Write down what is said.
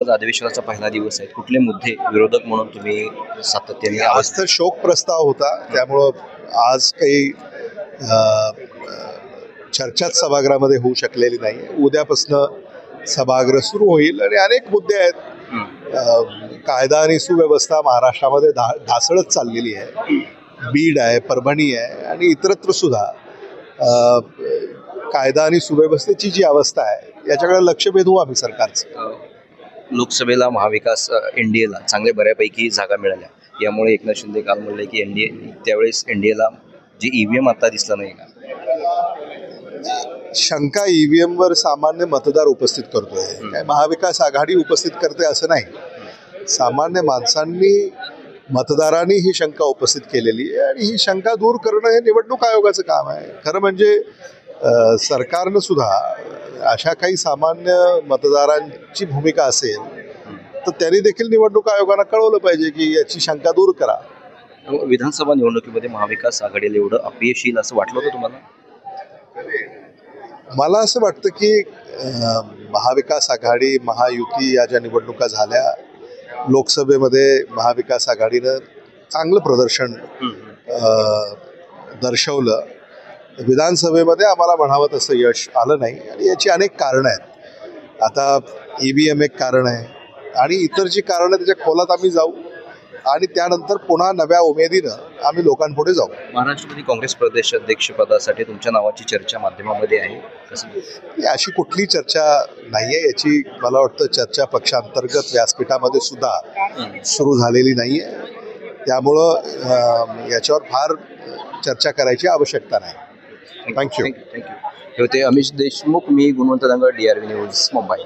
अधिवेशनाचा पहिला दिवस आहे. कुठले मुद्दे विरोधक म्हणून तुम्ही सातत्याने आज तर शोक प्रस्ताव होता, त्यामुळं आज काही चर्चाच सभागृहामध्ये होऊ शकलेली नाही. उद्यापासनं सभागृह सुरू होईल आणि अनेक मुद्दे आहेत. कायदा आणि सुव्यवस्था महाराष्ट्रामध्ये ढासळत चाललेली आहे. बीड आहे, परभणी आहे आणि इतरत्र सुद्धा कायदा आणि सुव्यवस्थेची जी अवस्था आहे याच्याकडे लक्ष वेधू आम्ही सरकारचं. लोकसभेला महाविकास एनडीएला चांगल्या बऱ्यापैकी जागा मिळाल्या. यामुळे एकनाथ शिंदे काल म्हणले की एनडीए त्यावेळेस एनडीएला जी ईव्हीएम आता दिसला नाही का? शंका ईव्हीएम वर सामान्य मतदार उपस्थित करतोय, काय महाविकास आघाडी उपस्थित करते असं नाही. सामान्य माणसांनी मतदारांनी ही शंका उपस्थित केलेली आहे आणि ही शंका दूर करणं हे निवडणूक आयोगाचं काम आहे. खरं म्हणजे सरकारनं सुद्धा अशा काही सामान्य मतदारांची भूमिका असेल तर त्यांनी देखील निवडणूक आयोगाला कळवलं पाहिजे की याची शंका दूर करा. विधानसभा निवडणुकीमध्ये महाविकास आघाडीला एवढं अपयश येईल असं वाटलं होतं तुम्हाला? मला असं वाटतं की महाविकास आघाडी महायुती या ज्या निवडणुका झाल्या, लोकसभेमध्ये महाविकास आघाडीनं चांगलं प्रदर्शन दर्शवलं. विधानसभेमध्ये आम्हाला म्हणावं तसं यश आलं नाही आणि याची अनेक कारणं आहेत. आता ईव्हीएम एक कारण आहे आणि इतर जी कारणं त्याच्या खोलात आम्ही जाऊ आणि त्यानंतर पुन्हा नव्या उमेदीनं आम्ही लोकांपुढे जाऊ. महाराष्ट्रामध्ये काँग्रेस प्रदेश अध्यक्षपदासाठी तुमच्या नावाची चर्चा माध्यमामध्ये आहे. कसं अशी कुठली चर्चा नाहीये. याची मला वाटतं चर्चा पक्षांतर्गत व्यासपीठामध्ये सुद्धा सुरू झालेली नाहीये. त्यामुळं याच्यावर फार चर्चा करायची आवश्यकता नाही. थँक्यू. थँक्यू. हे होते अमिश देशमुख. मी गुणवंत दांगड, DRV न्यूज, मुंबई.